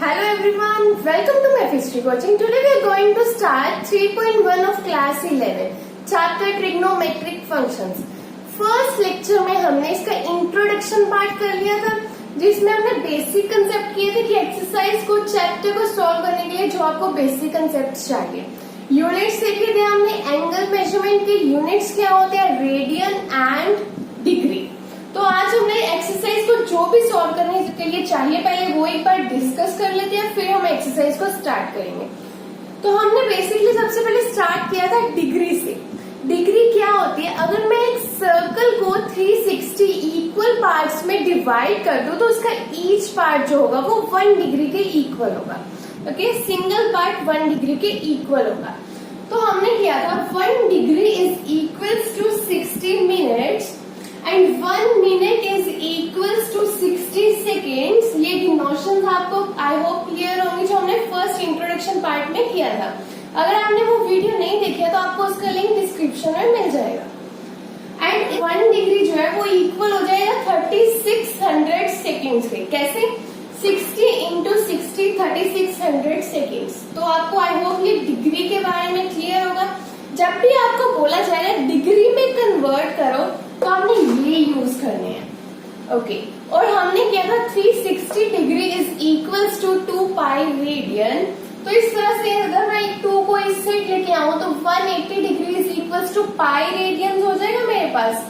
Hello everyone, welcome to my history coaching. Today we are going to start 3.1 of class 11, chapter trigonometric functions. First lecture में हमने इसका introduction part कर लिया था, जिसमें हमने बेसिक कंसेप्ट किए थे कि एक्सरसाइज को चैप्टर को सॉल्व करने के लिए जो आपको बेसिक कंसेप्ट चाहिए। यूनिट्स देखे थे हमने, एंगल मेजरमेंट के यूनिट्स क्या होते हैं, रेडियन एंड डिग्री। तो आज हमने एक्सरसाइज को जो भी सॉल्व करने के लिए चाहिए पहले वो एक बार डिस्कस कर लेते हैं, फिर हम एक्सरसाइज को स्टार्ट करेंगे। तो हमने बेसिकली सबसे पहले स्टार्ट किया था डिग्री से। डिग्री क्या होती है, अगर मैं एक सर्कल को 360 इक्वल पार्ट्स में डिवाइड कर दूं तो उसका ईच पार्ट जो होगा वो 1 डिग्री के इक्वल होगा। ओके, सिंगल पार्ट 1 डिग्री के इक्वल होगा। तो हमने किया था 1 degree is equals to 60 minutes and 1 minute is equals to 60 seconds. ये नोशंस आपको आई होप क्लियर होंगे जो हमने फर्स्ट इंट्रोडक्शन पार्ट में किया था। अगर आपने वो वीडियो नहीं देखा तो आपको उसका लिंक डिस्क्रिप्शन में मिल जाएगा। एंड 1 डिग्री जो है वो इक्वल हो जाएगा 3600 सेकेंड्स के। कैसे? 60 इंटू 60 3600 सेकेंड्स। तो आपको आई होप ये डिग्री के बारे में क्लियर होगा। जब भी आपको बोला जाएगा डिग्री में कन्वर्ट करो तो आपने ये यूज करने हैं। ओके, और हमने किया था 360 degree is equals to 2 pi radian. तो इस तरह से अगर मैं 2 को इस साइड लेके आऊं तो 180 degree is equals to pi radian हो जाएगा मेरे पास।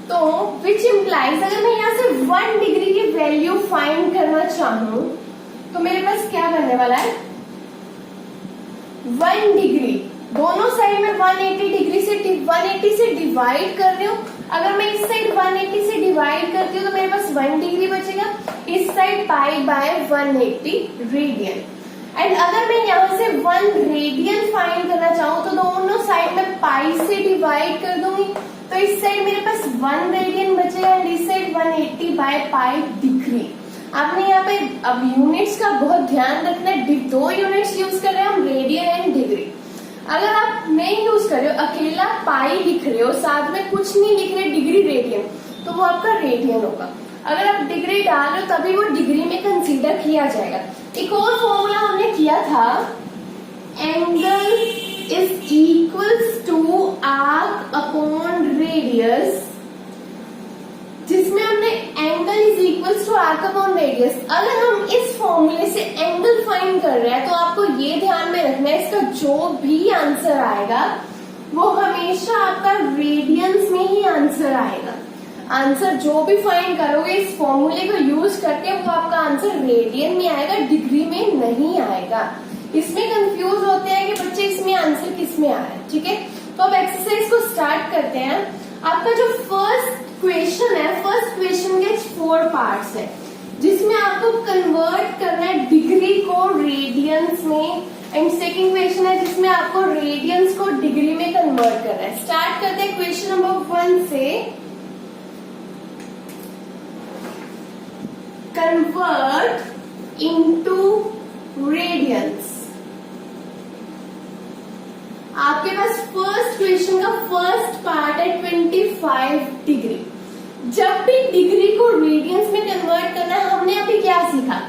तो विच इम्प्लाइज अगर मैं यहाँ से 1 डिग्री की वैल्यू फाइंड करना चाहूं तो मेरे पास क्या बनने वाला है, 1 डिग्री दोनों साइड में 180 डिग्री से 180 से डिवाइड कर रही हूँ। अगर मैं इस साइड 180 से डिवाइड करती हूँ तो मेरे पास 1 डिग्री बचेगा, इस side pi by 180 radian. And अगर मैं यहाँ से 1 रेडियन फाइंड करना चाहूँ तो दोनों साइड में पाई से डिवाइड कर दूंगी, तो इस साइड मेरे पास 1 रेडियन बचेगा एंड इस साइड 180 बाय पाई डिग्री। आपने यहाँ पे अब यूनिट्स का बहुत ध्यान रखना है। 2 यूनिट्स यूज कर रहे हैं हम, रेडियन एंड डिग्री। अगर आप नहीं यूज कर रहे हो, अकेला पाई लिख रहे हो, साथ में कुछ नहीं लिख रहे डिग्री रेडियन, तो वो आपका रेडियन होगा। अगर आप डिग्री डाल रहे हो तभी वो डिग्री में कंसीडर किया जाएगा। एक और फॉर्मूला हमने किया था, angle is equals to arc upon radius, जिसमें हमने angle is equals to arc upon radius. अगर हम इस फॉर्मूले से एंगल फाइंड कर रहे हैं तो आपको ये ध्यान में रखना है इसका जो भी आंसर आएगा वो हमेशा आपका रेडियंस में ही आंसर आएगा। आंसर जो भी फाइंड करोगे इस फॉर्मूले को यूज करके वो आपका आंसर रेडियन में आएगा, डिग्री में नहीं आएगा। इसमें कंफ्यूज होते हैं कि बच्चे इसमें आंसर किस में आ रहा है। ठीक है, तो अब एक्सरसाइज को स्टार्ट करते हैं। आपका जो फर्स्ट क्वेश्चन है, फर्स्ट क्वेश्चन के 4 पार्ट्स है, जिसमें आपको कन्वर्ट करना है डिग्री को रेडियंस में, एंड सेकंड क्वेश्चन है जिसमें आपको रेडियंस को डिग्री में कन्वर्ट करना है। स्टार्ट करते हैं क्वेश्चन नंबर 1 से। Convert into radiance. आपके पास फर्स्ट क्वेश्चन का फर्स्ट पार्ट है 25 डिग्री। जब भी डिग्री को रेडियंस में कन्वर्ट करना है, हमने अभी क्या सीखा,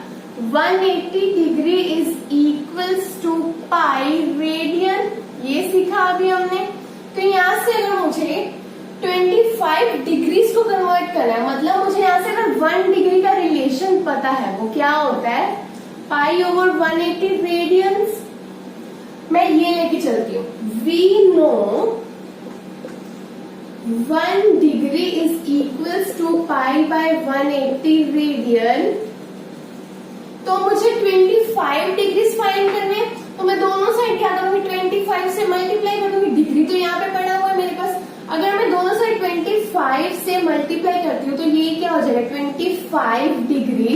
180 degree is equals to pi radian, ये सीखा अभी हमने। तो यहाँ से अगर मुझे 25 डिग्रीज को कन्वर्ट करना है, मतलब मुझे यहाँ से अगर 1 डिग्री का रिलेशन पता है वो क्या होता है, पाई ओवर 180 रेडियंस। मैं ये लेके चलती हूँ, we know 1 degree is equals to pi by 180 radian. तो मुझे 25 डिग्रीज फाइंड करने हैं, तो मैं दोनों साइड क्या करूंगी, 25 से मल्टीप्लाई करूंगी। डिग्री तो यहाँ पे पड़ा हुआ है मेरे पास, अगर मैं दोनों साइड 25 से मल्टीप्लाई करती हूँ तो ये क्या हो जाएगा, 25 degree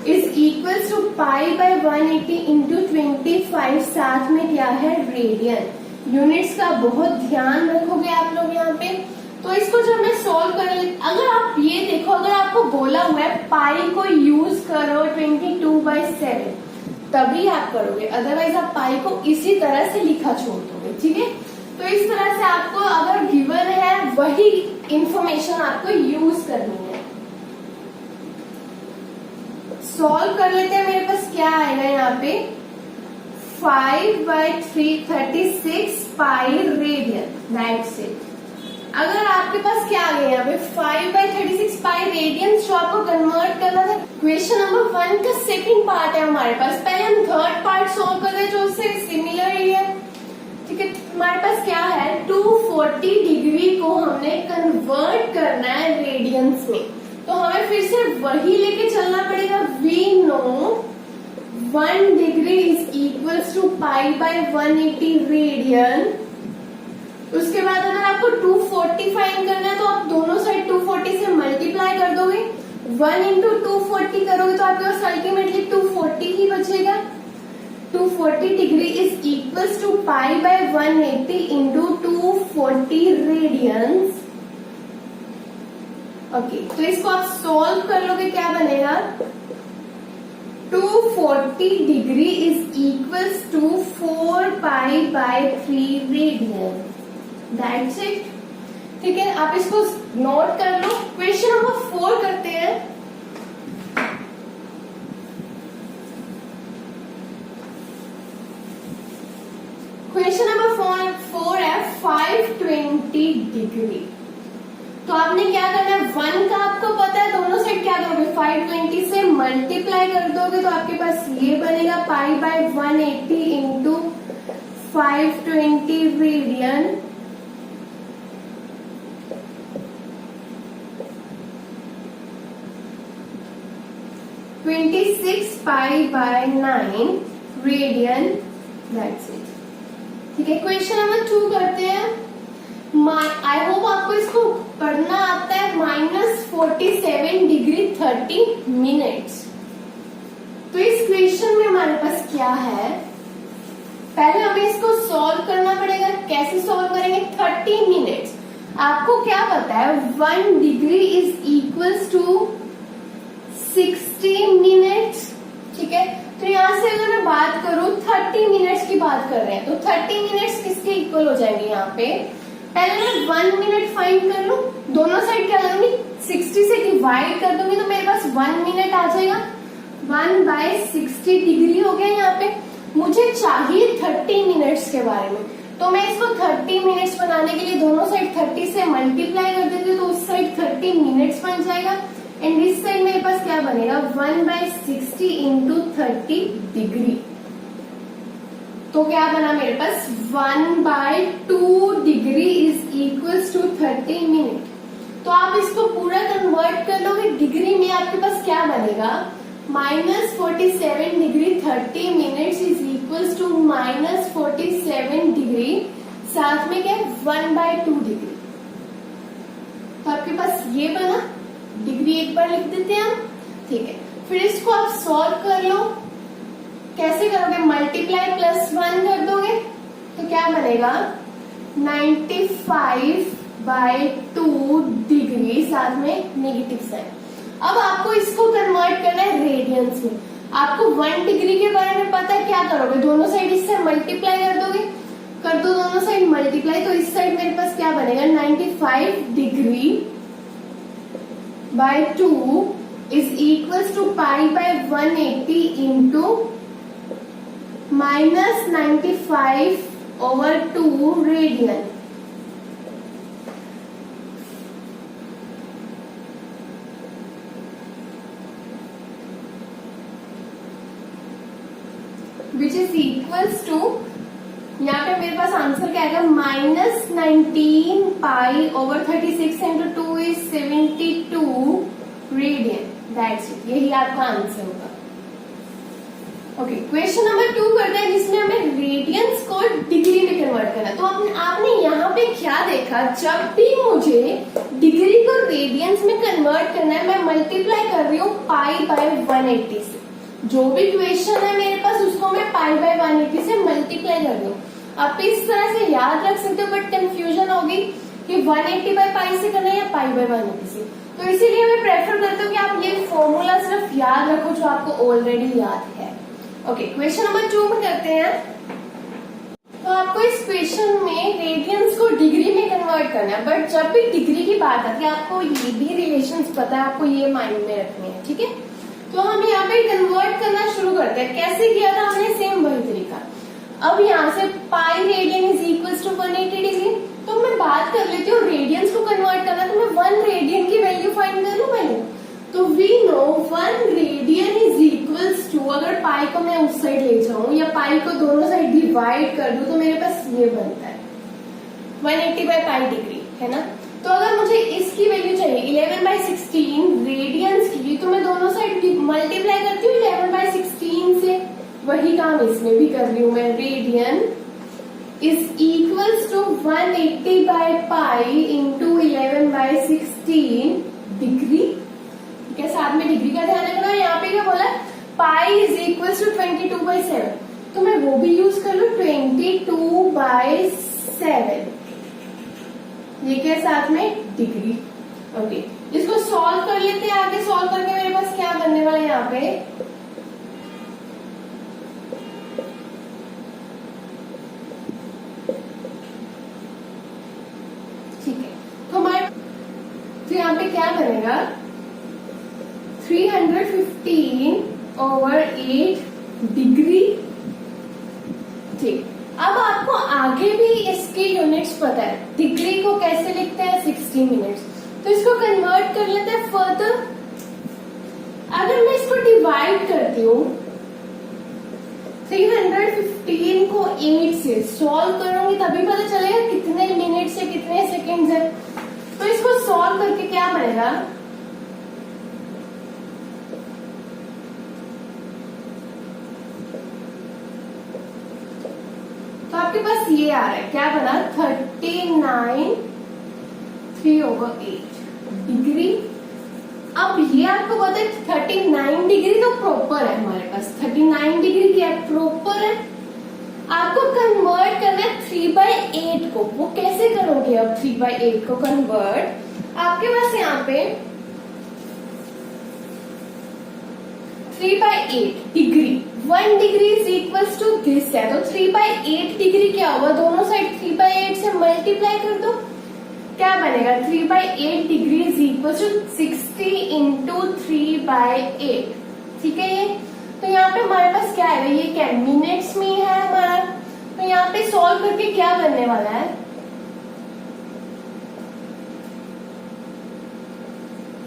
is equals to pi by 180 into 25, साथ में क्या है, रेडियन। यूनिट्स का बहुत ध्यान रखोगे आप लोग यहाँ पे। तो इसको जब मैं सॉल्व करने, अगर आप ये देखो, अगर आपको बोला हुआ है पाई को यूज करो 22/7 तभी आप करोगे, अदरवाइज आप पाई को इसी तरह से लिखा छोड़ दोगे। ठीक है, तो इस तरह से आपको अगर गिवन है वही इंफॉर्मेशन आपको यूज करनी है। सॉल्व कर लेते हैं, मेरे पास क्या आएगा, यहाँ पे 5/336 पाई रेडियन, दैट्स इट। अगर आपके पास क्या आ गया यहाँ पे 5/36 पाई रेडियन जो आपको कन्वर्ट करना था। क्वेश्चन नंबर 1 का सेकंड पार्ट है हमारे पास, पहले हम थर्ड पार्ट सोल्व कर रहे हैं जो उससे सिमिलर ही है। ठीक है, हमारे पास क्या है 240 डिग्री को हमने कन्वर्ट करना है रेडियंस में, तो हमें फिर से वही लेके चलना पड़ेगा। We know 1 degree is equals to π/180 radian. उसके बाद अगर आपको 240 फाइंड करना है तो आप दोनों साइड 240 से मल्टीप्लाई कर दोगे, 1 इंटू 240 करोगे तो आपके पास अल्टीमेटली 240 ही बचेगा। 240 degree is equals to π/180 into 240 radians. Okay, तो इसको आप सॉल्व कर लोगे, क्या बनेगा 240 degree is equals to 4π/3 radian, that's it. ठीक है, आप इसको नोट कर लो। क्वेश्चन नंबर 4 करते हैं। क्वेश्चन नंबर 4 है 520 डिग्री। तो आपने क्या करना है, 1 का आपको पता है, दोनों साइड क्या करोगे 520 से मल्टीप्लाई कर दोगे तो आपके पास ये बनेगा π/180 into 520 radian. Twenty 26π/9 radian, that's it. ठीक है, क्वेश्चन नंबर 2 करते हैं। आई होप आपको इसको पढ़ना आता है। -47 डिग्री 30 मिनट्स। तो इस क्वेश्चन में हमारे पास क्या है, पहले हमें इसको सॉल्व करना पड़ेगा। कैसे सॉल्व करेंगे, 30 मिनट्स। आपको क्या पता है 1 degree is equals to 60 minutes. ठीक है, तो यहाँ से अगर मैं बात करूं 30 मिनट्स की बात कर रहे हैं, तो 30 मिनट्स किसके इक्वल हो जाएंगे यहाँ पे। पहले मैं 1 मिनट फाइंड कर लूं, दोनों साइड क्या करूंगी 60 से डिवाइड कर दूंगी तो मेरे पास 1 मिनट आ जाएगा। 1/60 डिग्री हो गया यहाँ पे। मुझे चाहिए 30 मिनट्स के बारे में, तो मैं इसको 30 मिनट्स बनाने के लिए दोनों साइड 30 से मल्टीप्लाई कर देती हूँ, तो उस साइड 30 मिनट्स बन जाएगा। एंड इस साइड मेरे पास क्या बनेगा 1/60 इंटू 30 डिग्री। तो क्या बना मेरे पास 1/2 degree is equals to 30 minute. तो आप इसको पूरा कन्वर्ट कर लोगे डिग्री में, आपके पास क्या बनेगा -47 degree 30 minutes is equals to -47 degree, साथ में क्या 1/2 डिग्री। तो आपके पास ये बना, डिग्री एक बार लिख देते हैं हम। ठीक है, फिर इसको आप सॉल्व कर लो। कैसे करोगे, मल्टीप्लाई +1 कर दोगे तो क्या बनेगा 95/2 डिग्री, साथ में नेगेटिव साइन। अब आपको इसको कन्वर्ट करना है रेडियंस में। आपको 1 डिग्री के बारे में पता है, क्या करोगे दोनों साइड इससे मल्टीप्लाई कर दोगे, कर दो दोनों साइड मल्टीप्लाई, तो इस साइड मेरे पास क्या बनेगा 95 degree by 2 is equals to π/180 into -95/2 radian. Which is equals to, यहाँ पे मेरे पास आंसर क्या आएगा -19π/36 into 2 is 72 radian, that's it. यही आपका आंसर होगा। ओके, क्वेश्चन नंबर 2 करते हैं जिसमें हमें रेडियंस को डिग्री में कन्वर्ट करना है। तो आपने यहाँ पे क्या देखा, जब भी मुझे डिग्री को रेडियंस में कन्वर्ट करना है मैं मल्टीप्लाई कर रही हूँ π/180 से। जो भी क्वेश्चन है मेरे पास उसको मैं π/180 से मल्टीप्लाई कर रही हूँ। आप इस तरह से याद रख सकते हो, बट कंफ्यूजन होगी कि 180/π से करना है या π/180 से। तो इसीलिए मैं प्रेफर करती हूँ कि आप ये फॉर्मूला सिर्फ याद रखो जो आपको ऑलरेडी याद है। ओके, क्वेश्चन नंबर 2 में करते हैं। तो आपको इस क्वेश्चन में रेडियंस को डिग्री में कन्वर्ट करना है, बट जब भी डिग्री की बात आती है आपको ये भी रिलेशंस पता है, आपको ये माइंड में रखने हैं। ठीक है, तो हम यहाँ पे कन्वर्ट करना शुरू करते हैं। कैसे किया था हमने, सेम वही तरीका। अब यहाँ से pi radian is equals to 180 degree. तो मैं बात कर लेती हूँ रेडियंस को कन्वर्ट करना, तो मैं 1 रेडियन की वैल्यू फाइंड कर लूं पहले। तो we know 1 radian is equals to, अगर पाई को मैं उस साइड ले जाऊं या पाई को दोनों साइड डिवाइड कर दूं तो मेरे पास ये बनता है 180 बाई पाई डिग्री, है ना। तो अगर मुझे इसकी वैल्यू चाहिए 11/16 रेडियंस की, तो मैं दोनों साइड मल्टीप्लाई करती हूँ 11/16 से। वही काम इसमें भी कर रही हूँ मैं। Radian is equals to 180 by pi into 11/16 degree. ठीक है, साथ में डिग्री का ध्यान रखना। यहाँ पे क्या बोला, पाई इज इक्वल्स टू 22/7, तो मैं वो भी यूज कर लू 22/7। ये क्या साथ में डिग्री। ओके, इसको सॉल्व कर लेते हैं। आगे सॉल्व करके मेरे पास क्या बनने वाला है यहाँ पे, ठीक है। तो यहाँ पे क्या बनेगा 315/8 डिग्री। ठीक, अब आपको आगे भी इसके यूनिट्स पता है। डिग्री को कैसे लिखते हैं, 60 मिनट्स। तो इसको कन्वर्ट कर लेते हैं फर्दर। अगर मैं इसको डिवाइड करती हूँ 315 को 8 से सॉल्व करूंगी तभी पता चलेगा कितने मिनट से कितने सेकेंड्स है। तो इसको सॉल्व करके क्या बनेगा, तो आपके पास ये आ रहा है, क्या बना 39 3/8 डिग्री। अब ये आपको पता है 39 डिग्री तो प्रॉपर है हमारे पास। 39 डिग्री क्या है, प्रॉपर है। आपको कन्वर्ट करना है 3/8 को। वो कैसे करोगे अब 3/8 को कन्वर्ट, आपके पास यहाँ पे 3/8 degree, 1 degree is equals to this है। तो 3/8 डिग्री क्या होगा, दोनों साइड 3/8 से मल्टीप्लाई कर दो, क्या बनेगा 3/8 degree is equal to 60 into 3/8। ठीक है ये। तो यहाँ पे हमारे पास क्या है, ये क्या मिनट्स में है हमारा। तो यहाँ पे सॉल्व करके क्या बनने वाला है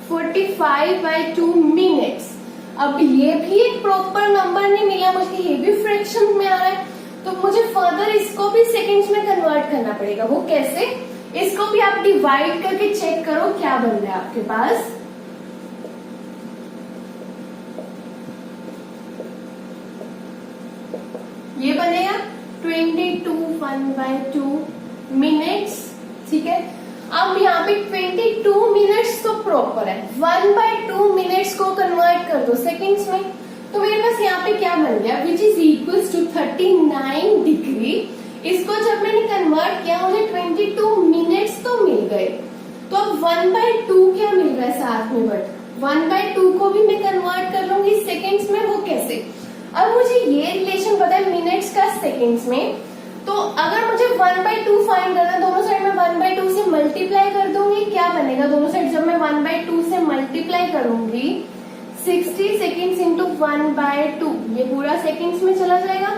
45/2 मिनट्स। अब ये भी एक प्रॉपर नंबर नहीं मिला मुझे, ये भी फ्रैक्शन में आ रहा है। तो मुझे फर्दर इसको भी सेकंड्स में कन्वर्ट करना पड़ेगा। वो कैसे, इसको भी आप डिवाइड करके चेक करो क्या बन रहा है आपके पास। ये बनेगा 22/2 मिनट्स। ठीक है, अब यहाँ पे 22 मिनट्स तो प्रॉपर है, 1/2 मिनट्स को कन्वर्ट कर दो सेकंड्स में। तो मेरे पास यहाँ पे क्या बन गया, which is equals to 39 degree. इसको जब मैंने कन्वर्ट किया मुझे 22 मिनट्स तो मिल गए। तो अब 1/2 क्या मिल रहा है साथ में, बट 1/2 को भी मैं कन्वर्ट कर लूंगी सेकेंड्स में। वो कैसे, अब मुझे ये रिलेशन पता है मिनट्स का सेकेंड्स में। तो अगर मुझे 1/2 फाइंड करना, दोनों साइड में 1/2 से मल्टीप्लाई कर दूंगी, क्या बनेगा दोनों साइड जब मैं 1/2 से मल्टीप्लाई करूंगी 60 सेकेंड्स इंटू 1/2, ये पूरा सेकेंड्स में चला जाएगा।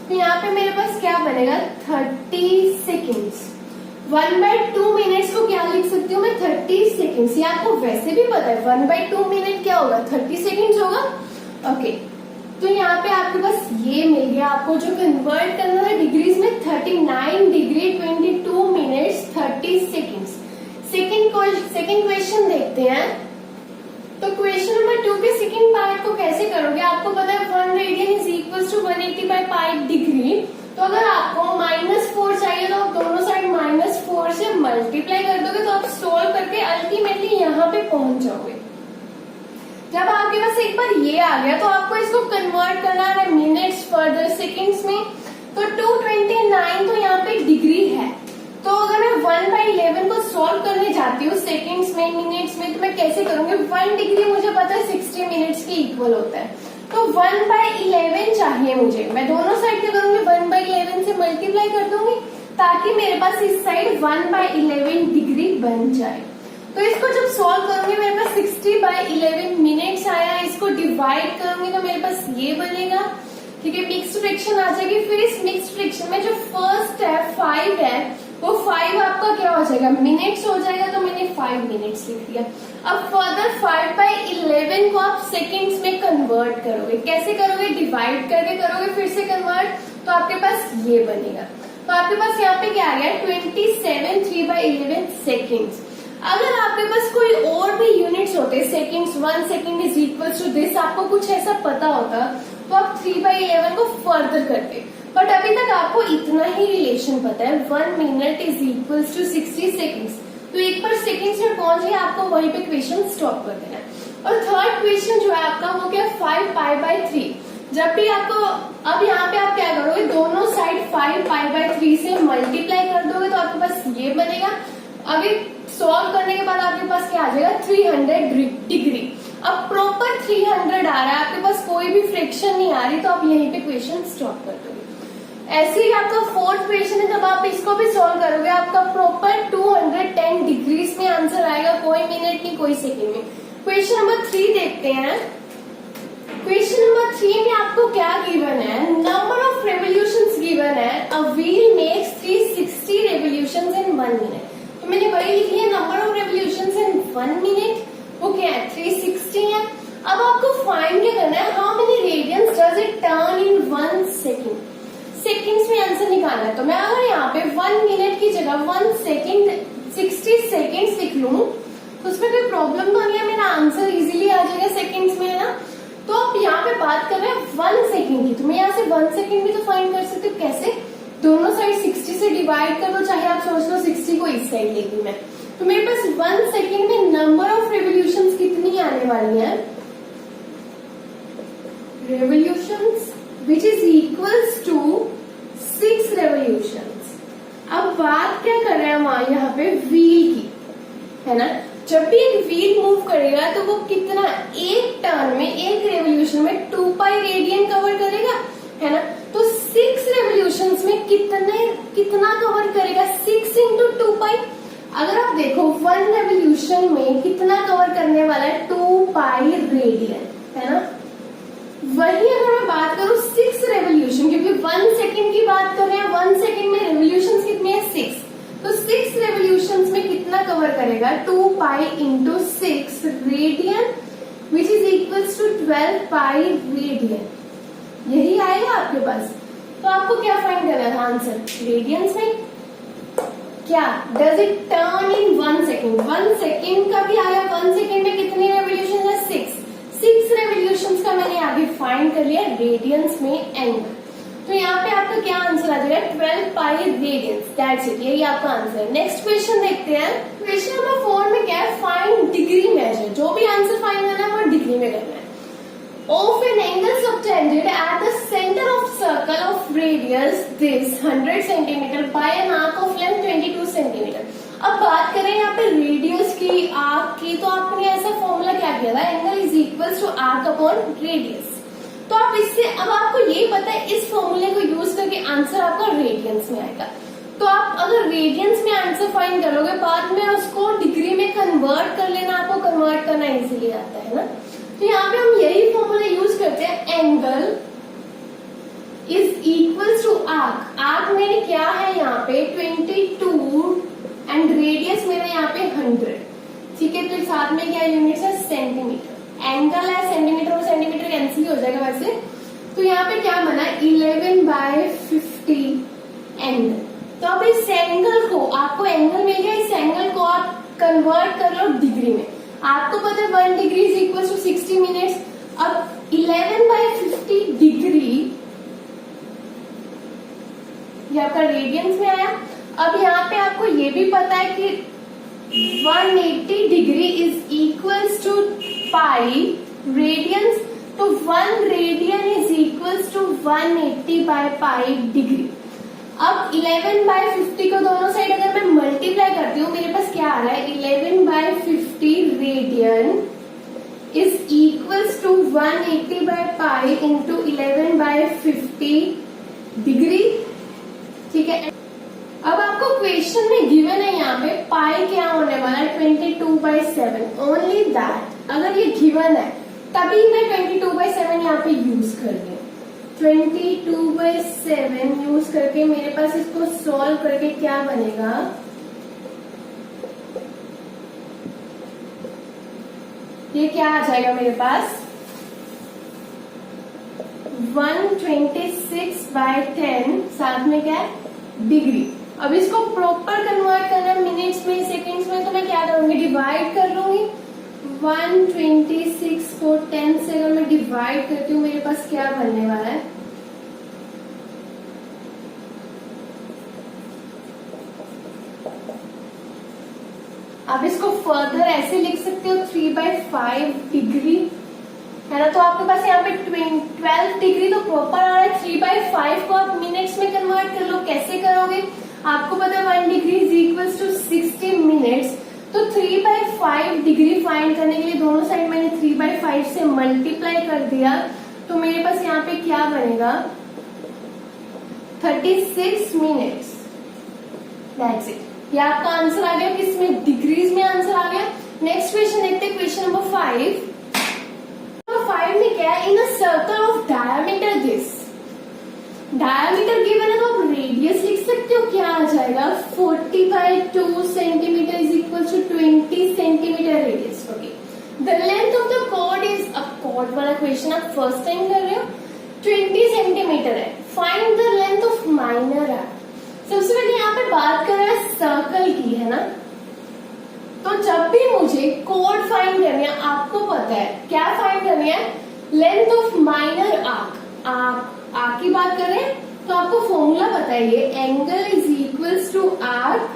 तो यहाँ पे मेरे पास क्या बनेगा 30 सेकेंड्स। 1/2 मिनट्स को क्या लिख सकती हूँ मैं 30 सेकेंड्स। ये आपको वैसे भी पता है 1/2 मिनट क्या होगा 30 सेकेंड्स होगा। ओके, तो यहाँ पे आपके पास ये मिल गया। आपको जो कन्वर्ट करना है डिग्रीज में 39 degree 22 minutes 30 seconds. Second question देखते हैं। तो क्वेश्चन नंबर 2 के सेकेंड पार्ट को कैसे करोगे, आपको पता है 1 radian is equal to 180 by pi degree. तो अगर आपको -4 चाहिए तो आप दोनों साइड -4 से मल्टीप्लाई कर दोगे, तो आप सोल्व करके अल्टीमेटली यहाँ पे पहुंच जाओगे। जब आपके पास एक बार ये आ गया तो आपको इसको कन्वर्ट करना है मिनट्स फर्दर सेकेंड्स में। तो 229 तो यहाँ पे डिग्री है। तो अगर मैं 1/11 को सॉल्व करने जाती हूँ सेकेंड्स में मिनट्स में, तो मैं कैसे करूंगी, 1 डिग्री मुझे पता है 60 मिनट्स के इक्वल होता है। तो 1/11 चाहिए मुझे। मैं दोनों साइड क्या करूंगी 1/11 से मल्टीप्लाई कर दूंगी ताकि मेरे पास इस साइड 1/11 डिग्री बन जाए। तो इसको जब सॉल्व करूंगी मेरे पास 60/11 मिनट्स आया, इसको डिवाइड करूंगी तो मेरे पास ये बनेगा, ठीक है। मिक्स्ड फ्रैक्शन आ जाएगी। फिर इस मिक्स्ड फ्रैक्शन में जो फर्स्ट है 5 है, वो 5 आपका क्या हो जाएगा, मिनट्स हो जाएगा, तो मैंने 5 मिनट्स लिख दिया। अब फर्दर 5/11 को आप सेकेंड्स में कन्वर्ट करोगे। कैसे करोगे, डिवाइड करके करोगे, फिर से कन्वर्ट, तो आपके पास ये बनेगा। तो आपके पास यहाँ पे क्या आ गया, 27 3/11 सेकेंड्स। अगर आपके पास कोई और भी यूनिट्स होते, seconds, 1 second is equal to this, आपको कुछ ऐसा पता होता तो आप 3/11 को फर्दर करते, बट अभी तक आपको इतना ही रिलेशन पता है, 1 minute is equal to 60 seconds. तो एक बार सेकेंड्स में पहुंच गए, आपको वहीं पे क्वेश्चन स्टॉप कर देना है। और थर्ड क्वेश्चन जो है आपका वो क्या, 5π/3। जब भी आपको, अब यहाँ पे आप क्या करोगे, दोनों साइड 5π/3 से मल्टीप्लाई कर दोगे तो आपके पास ये बनेगा। अभी सॉल्व करने के बाद आपके पास क्या आ जाएगा, 300 डिग्री। अब प्रॉपर 300 आ रहा है, आपके पास कोई भी फ्रैक्शन नहीं आ रही, तो आप यहीं पे क्वेश्चन स्टॉप कर दोगे। ऐसे ही आपका फोर्थ क्वेश्चन है, जब आप इसको भी सॉल्व करोगे आपका प्रॉपर 210 डिग्रीज में आंसर आएगा, कोई मिनट नहीं कोई सेकेंड में। क्वेश्चन नंबर 3 देखते हैं। क्वेश्चन नंबर 3 में आपको क्या गिवन है, नंबर ऑफ रेवोल्यूशंस गिवन है। A wheel makes 360 revolutions in 1 minute. तो मैंने वही लिखी है, number of revolutions in 1 minute, वो क्या है, 360 है। अब आपको फाइंड क्या करना है, how many radians does it turn in 1 second. Seconds में आंसर निकालना है। तो मैं अगर यहाँ पे 1 मिनट की जगह 1 सेकेंड 60 सेकेंड्स लिख लूं तो उसमें कोई प्रॉब्लम तो नहीं है, मेरा आंसर इजीली आ जाएगा सेकेंड्स में, है ना। तो आप यहाँ पे बात कर रहे हैं 1 सेकेंड की, तो मैं यहाँ से 1 सेकेंड भी तो फाइंड कर सकती हूँ। कैसे, दोनों साइड 60 से डिवाइड कर दो, चाहे आप सोच लो 60 को इस साइड लेगी मैं, तो मेरे पास 1 सेकेंड में नंबर ऑफ रेवोल्यूशंस कितनी आने वाली है, revolutions which is equals to 6 revolutions. अब बात क्या कर रहे हैं हम यहाँ पे, व्हील की, है ना। जब भी एक व्हील मूव करेगा तो वो कितना, एक टर्न में, एक रेवोल्यूशन में 2π रेडियन कवर करेगा, है ना। तो 6 रेवोल्यूशंस में कितना कवर करेगा, 6 इंटू 2π। अगर आप देखो 1 रेवोल्यूशन में कितना कवर करने वाला है, 2π रेडियन, है ना। वही अगर मैं बात करूं 6 रेवोल्यूशन, क्योंकि 1 सेकेंड की बात कर रहे हैं, 1 सेकेंड में रेवोल्यूशन कितने हैं, 6, तो 6 रेवोल्यूशंस में कितना कवर करेगा, 2π into 6 radian which is equals to 12π radian. यही आएगा आपके पास। तो आपको क्या फाइंड करना था आंसर, रेडियंस में क्या, does it turn in 1 second. 1 second का भी आया, 1 सेकेंड में कितनी रेवोल्यूशन है, 6 रेवोल्यूशंस का मैंने आगे फाइंड कर लिया रेडियंस में एंगल। तो यहाँ पे आपका क्या आंसर आ जाएगा, 12π रेडियंस, दैट्स इट, यही आपका आंसर है। नेक्स्ट क्वेश्चन देखते हैं। क्वेश्चन नंबर 4 में क्या है, फाइंड डिग्री मेजर। जो भी आंसर फाइंड करना है वो डिग्री में करना है। Of an angle subtended at the center of circle of radius this 100 cm by an arc of length 22 cm। अब बात करें यहाँ पे रेडियस की, आर्क की, तो आपने ऐसा फॉर्मूला क्या किया था, angle is equals to arc upon radius. तो आप इससे, अब आपको ये पता है, इस फॉर्मूले को यूज करके आंसर आपका रेडियंस में आएगा। तो आप अगर रेडियंस में आंसर फाइंड करोगे, बाद में उसको डिग्री में कन्वर्ट कर लेना, आपको कन्वर्ट करना इजीली आता है ना। तो यहाँ पे हम यही फॉर्मूला यूज करते हैं, angle is equals to arc. Arc मेरे क्या है यहाँ पे 22 एंड रेडियस मेरा यहाँ पे 100, ठीक है। तो साथ में क्या यूनिट्स है, सेंटीमीटर। एंगल है सेंटीमीटर और सेंटीमीटर कैंसिल हो जाएगा वैसे। तो यहाँ पे क्या बना, 11/50 एंगल। तो अब इस एंगल को, आपको एंगल मिल गया, इस एंगल को आप कन्वर्ट कर लो डिग्री में। आपको पता है 1 degree is equal to 60 minutes. अब 11/50 डिग्री ये आपका रेडियंस में आया। अब यहाँ पे आपको ये भी पता है कि 180 degree is equals to pi radians. तो 1 रेडियन इज इक्वल्स टू 180/पाई डिग्री। अब 11/50 को दोनों साइड अगर मैं मल्टीप्लाई करती हूँ, मेरे पास क्या आ रहा है, 11/50 रेडियन इज इक्वल्स टू 180/पाई इंटू 11/50 डिग्री, ठीक है। अब आपको क्वेश्चन में गिवन है यहाँ पे पाई क्या होने वाला है 22/7 ओनली दैट। अगर ये गिवन है तभी मैं 22/7 यहाँ पे यूज कर रही हूँ। 22/7 यूज करके मेरे पास इसको सॉल्व करके क्या बनेगा, ये क्या आ जाएगा मेरे पास 126/10 साथ में क्या है डिग्री। अब इसको प्रॉपर कन्वर्ट करना है मिनट्स में सेकंड्स में, तो मैं क्या करूंगी डिवाइड कर लूंगी। 126 को 10 से अगर मैं डिवाइड करती हूँ मेरे पास क्या बनने वाला है, आप इसको फर्दर ऐसे लिख सकते हो 3/5 डिग्री है ना। तो आपके पास यहाँ पे 12 डिग्री तो प्रॉपर आ रहा है। 3/5 को आप मिनट्स में कन्वर्ट कर लो। कैसे करोगे, आपको पता है 1 degree is equal to 60 minutes. तो 3/5 डिग्री फाइंड करने के लिए दोनों साइड मैंने 3/5 से मल्टीप्लाई कर दिया, तो मेरे पास यहाँ पे क्या बनेगा 36 मिनट्स। That's it. ये आपका आंसर आ गया, किसमें डिग्रीज में आंसर आ गया। नेक्स्ट क्वेश्चन देखते हैं, क्वेश्चन नंबर 5। नंबर 5 में क्या है, in a circle of diameter this, diameter given है तो आप रेडियस लिख सकते हो, क्या आ जाएगा 40/2 centimetre is equal to 20 centimetre radius. Okay, the length of the chord is, अब कॉर्ड वाला क्वेश्चन आप फर्स्ट टाइम कर रहे हो, 20 सेंटीमीटर है। Find the length of minor arc. सबसे पहले यहाँ पे बात कर रहा है सर्कल की, है ना। तो जब भी मुझे कोड फाइंड करनी है, आपको पता है क्या फाइंड करनी है, length of minor arc. Arc की बात करें तो आपको फॉर्मूला पता है, ये angle is equals to arc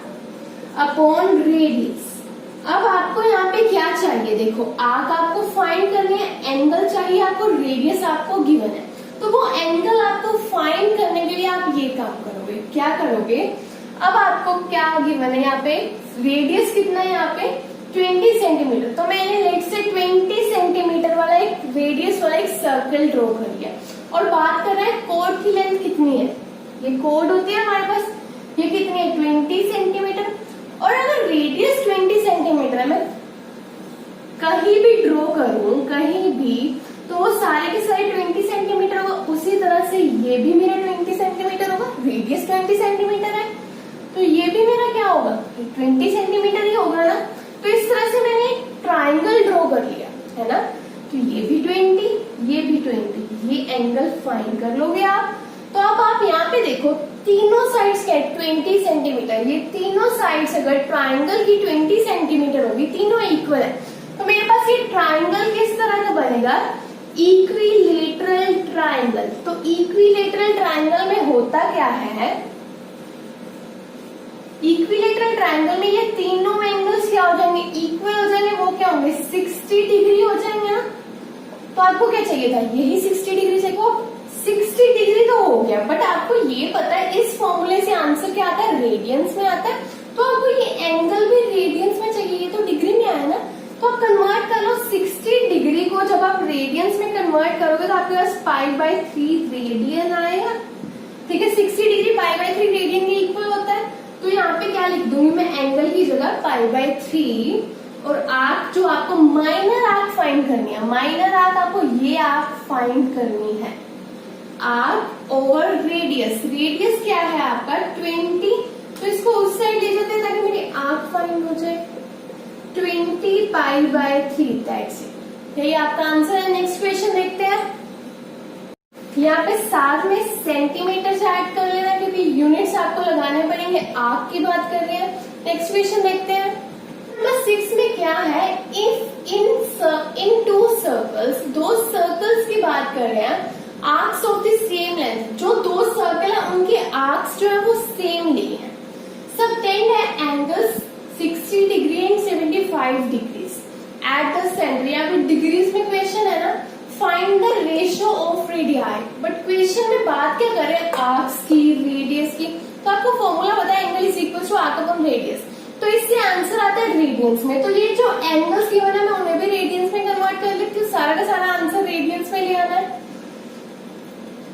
upon radius. अब आपको यहाँ पे क्या चाहिए, देखो आर्क आपको फाइंड करनी है, एंगल चाहिए आपको, रेडियस आपको गिवन है। तो वो एंगल आपको फाइंड करने के लिए आप ये काम करोगे, क्या करोगे, अब आपको क्या गिवन है यहाँ पे, रेडियस कितना है यहाँ पे 20 सेंटीमीटर। तो मैंने लेट से 20 सेंटीमीटर वाला एक रेडियस वाला एक सर्कल ड्रॉ कर लिया। और बात कर रहे हैं कोड की लेंथ कितनी है, ये कोड होती है हमारे पास, ये कितनी है 20 सेंटीमीटर। और अगर रेडियस 20 सेंटीमीटर है, मैं कहीं भी ड्रॉ करूं कहीं भी, तो वो सारे के सारे 20 सेंटीमीटर होगा। उसी तरह से ये भी मेरा 20 सेंटीमीटर होगा, रेडियस 20 सेंटीमीटर है, तो ये भी मेरा क्या होगा 20 सेंटीमीटर ही होगा ना। तो इस तरह से मैंने एक ट्राइंगल ड्रॉ कर लिया, है ना। तो ये भी 20, ये भी 20, ये एंगल फाइंड कर लोगे आप। तो अब आप यहाँ पे देखो तीनों साइड्स क्या है 20 सेंटीमीटर, ये तीनों साइड्स अगर ट्राइंगल की 20 सेंटीमीटर होगी, तीनों इक्वल है, तो मेरे पास ये ट्राइंगल किस तरह का बनेगा, इक्विलेटरल ट्राइंगल। तो इक्विलेटरल ट्राइंगल में होता क्या है, इक्विलेटरल ट्राइंगल में ये तीनों एंगल्स क्या हो जाएंगे, इक्वल हो जाएंगे। वो क्या होंगे 60 डिग्री हो जाएंगे ना। तो आपको क्या चाहिए था, यही 60 डिग्री चाहिए, वो 60 डिग्री तो हो गया, बट आपको ये पता है इस फॉर्मूले से आंसर क्या आता है, रेडियंस में आता है। तो आपको ये एंगल भी रेडियंस में चाहिए, ये तो डिग्री में आया ना। तो आप कन्वर्ट कर लो 60 डिग्री को, जब आप रेडियंस में कन्वर्ट करोगे तो आपके पास π/3 रेडियन आएगा। ठीक है, 60 डिग्री π/3 रेडियन के इक्वल होता है। तो यहाँ पे क्या लिख दूंगी मैं, एंगल की जगह π/3, और आर्क जो आपको माइनर आर्क फाइंड करनी है, माइनर आर्क आपको ये आर्क फाइंड करनी है, आर्क ओवर रेडियस। रेडियस क्या है आपका 20, तो इसको उस साइड ले जाते हैं ताकि मेरी आर्क फाइंड हो जाए 20 π/3। दैट्स इट, यही आपका आंसर है। नेक्स्ट क्वेश्चन देखते हैं। यहाँ पे साथ में सेंटीमीटर से ऐड कर लेना क्योंकि यूनिट्स आपको लगाने पड़ेंगे। आर्क की बात कर रहे हैं। नेक्स्ट क्वेश्चन देखते हैं। नंबर 6 में क्या है, इफ इन टू सर्कल्स, दो सर्कल्स की बात कर रहे हैं, arcs of the same length, जो दो सर्कल है उनके आर्क्स जो है वो सेम लिए हैं, सबटेंड है angles 60 degree and 75 degrees at the centre. यहाँ पे डिग्रीज में क्वेश्चन है ना, find the ratio of radii, but question में बात क्या कर रहे हैं, आर्क्स की, रेडियस की। तो आपको फॉर्मूला पता है, angle is equal to arc upon radius, तो इससे आंसर आता है रेडियंस में। तो ये जो एंगल्स गिवन है मैं उन्हें भी रेडियंस में कन्वर्ट कर लेती हूँ, सारा का सारा आंसर रेडियंस में ले आना है।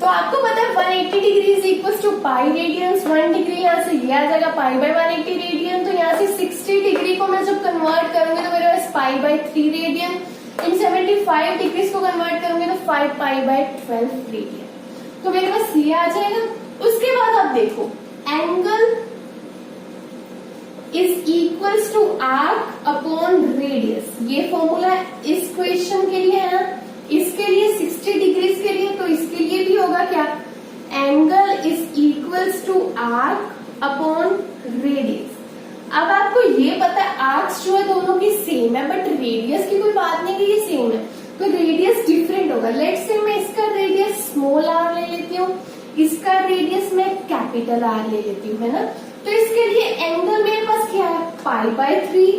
तो आपको पता है 180 degree is equal to pi radians, 1 degree यहाँ से ये आ जाएगा पाई बाय 180 रेडियन। तो यहाँ से 60 डिग्री को मैं जब कन्वर्ट करूंगी तो मेरे पास पाई बाय 3 रेडियन। इन 75 डिग्री को कन्वर्ट करूंगी तो 5 पाई बाय 12 रेडियन। तो मेरे पास ये आ जाएगा। उसके बाद आप देखो angle is equals to arc upon radius, ये फॉर्मूला इस क्वेश्चन के लिए है ना, इसके लिए 60 डिग्रीज के लिए, तो इसके लिए भी होगा क्या, angle is equals to arc upon radius. अब आपको ये पता है आर्क्स जो है दोनों की सेम है, बट रेडियस की कोई बात नहीं कि ये सेम है, तो रेडियस डिफरेंट होगा। लेट्स से मैं इसका रेडियस स्मॉल आर ले लेती हूँ, इसका रेडियस मैं कैपिटल आर ले लेती हूँ, है ना। तो इसके लिए एंगल मेरे पास क्या है, पाई बाय 3,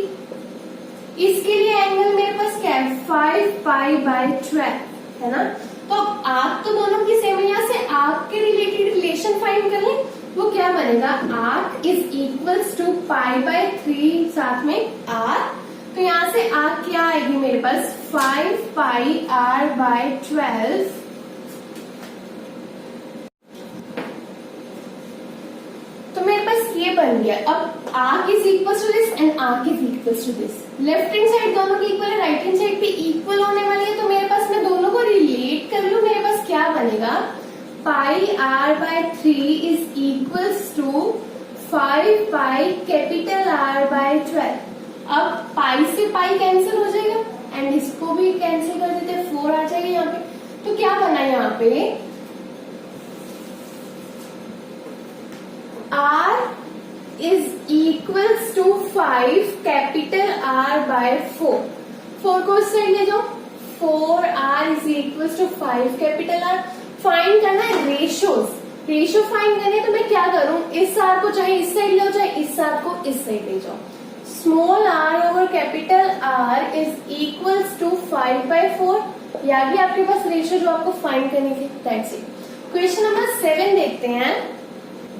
इसके लिए एंगल मेरे पास क्या है, 5 पाई बाय 12, है ना। तो अब आर्क तो दोनों की सेम है, यहाँ से आर्क के रिलेटेड रिलेशन फाइंड कर लें, वो क्या बनेगा, arc is equals to pi by 3 साथ में आर। तो यहाँ से आर्क क्या आएगी मेरे पास, 5 पाई आर बाय 12। तो मेरे पास ये बन गया। अब arc is equal to this and arc is equal to this. Left hand side दोनों की इक्वल है, राइट हैंड साइड भी इक्वल होने वाली है, तो मेरे पास मैं दोनों को रिलेट कर लू, मेरे पास क्या बनेगा, pi R by 3 is equals to 5 pi capital R by 12। अब पाई से पाई कैंसिल हो जाएगा एंड इसको भी कैंसिल कर देते हैं, 4 आ जाएगा यहाँ पे। तो क्या बना यहाँ पे, R is equals to 5 capital R by 4। 4 को इस साइड ले जाओ, 4R is equals to 5 capital R। Find करना है रेशियोज, रेशियो फाइंड करने तो मैं क्या करूं, इस R को चाहे इस साइड ले जाए, इस R को इस साइड ले जाओ। Small r over capital R is equals to 5 by 4। या भी आपके पास रेशियो जो आपको फाइंड करनी थी, दैट्स इट। क्वेश्चन नंबर 7 देखते हैं।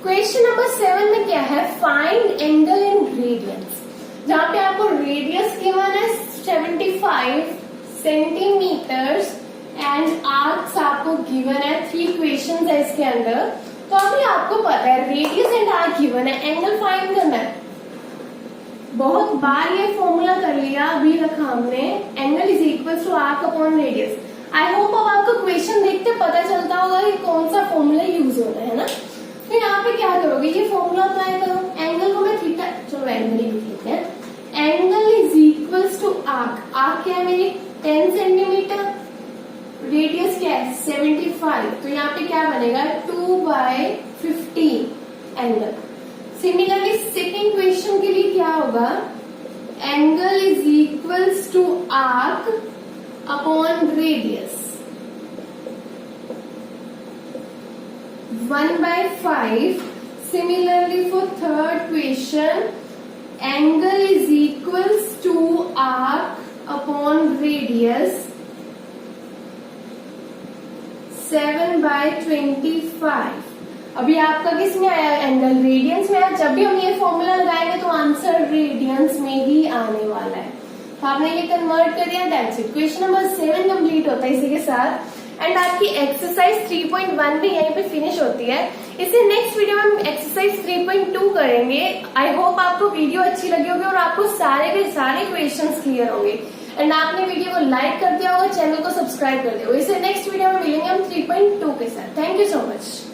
क्वेश्चन नंबर 7 में क्या है, फाइंड एंगल इन रेडियंस, जहां पे आपको रेडियस गिवन है 75 सेंटीमीटर्स एंड आर्क्स आपको गिवन है, 3 क्वेश्चंस है इसके अंदर। तो अभी आपको पता है रेडियस एंड आर्क गिवन है, एंगल फाइंड करना है। बहुत बार ये फॉर्मूला कर लिया, अभी रखा हमने, angle is equal to arc upon radius. I hope अब आपको क्वेश्चन देखते पता चलता होगा कि कौन सा फॉर्मूला यूज होना है ना। तो यहाँ पे क्या करोगे, ये फॉर्मूला अप्लाई करो, एंगल को मैं थीटा, चलो एंगल ही लिख लेते हैं। Angle is equals to arc, arc क्या है मेरी 10 सेंटीमीटर, रेडियस क्या है 75, तो यहाँ पे क्या बनेगा 2 by 15 angle. Similarly second question के लिए क्या होगा, angle is equals to arc upon radius 1 by 5। Similarly for third question, angle is equals to arc upon radius 7 by 25। अभी आपका किस में आया, एंगल रेडियंस में आया। जब भी हम ये फॉर्मूला लगाएंगे तो आंसर रेडियंस में ही आने वाला है। तो आपने ये कन्वर्ट कर दिया, that's it. Question number 7 complete होता है इसी के साथ एंड आपकी एक्सरसाइज 3.1 भी यहीं पे फिनिश होती है। इसे नेक्स्ट वीडियो में हम एक्सरसाइज 3.2 करेंगे। आई होप आपको वीडियो अच्छी लगी होगी और आपको सारे के सारे क्वेश्चंस क्लियर होंगे एंड आपने वीडियो को लाइक कर दिया होगा, चैनल को सब्सक्राइब कर दिया होगा। इसे नेक्स्ट वीडियो में मिलेंगे हम 3.2 के साथ। Thank you so much.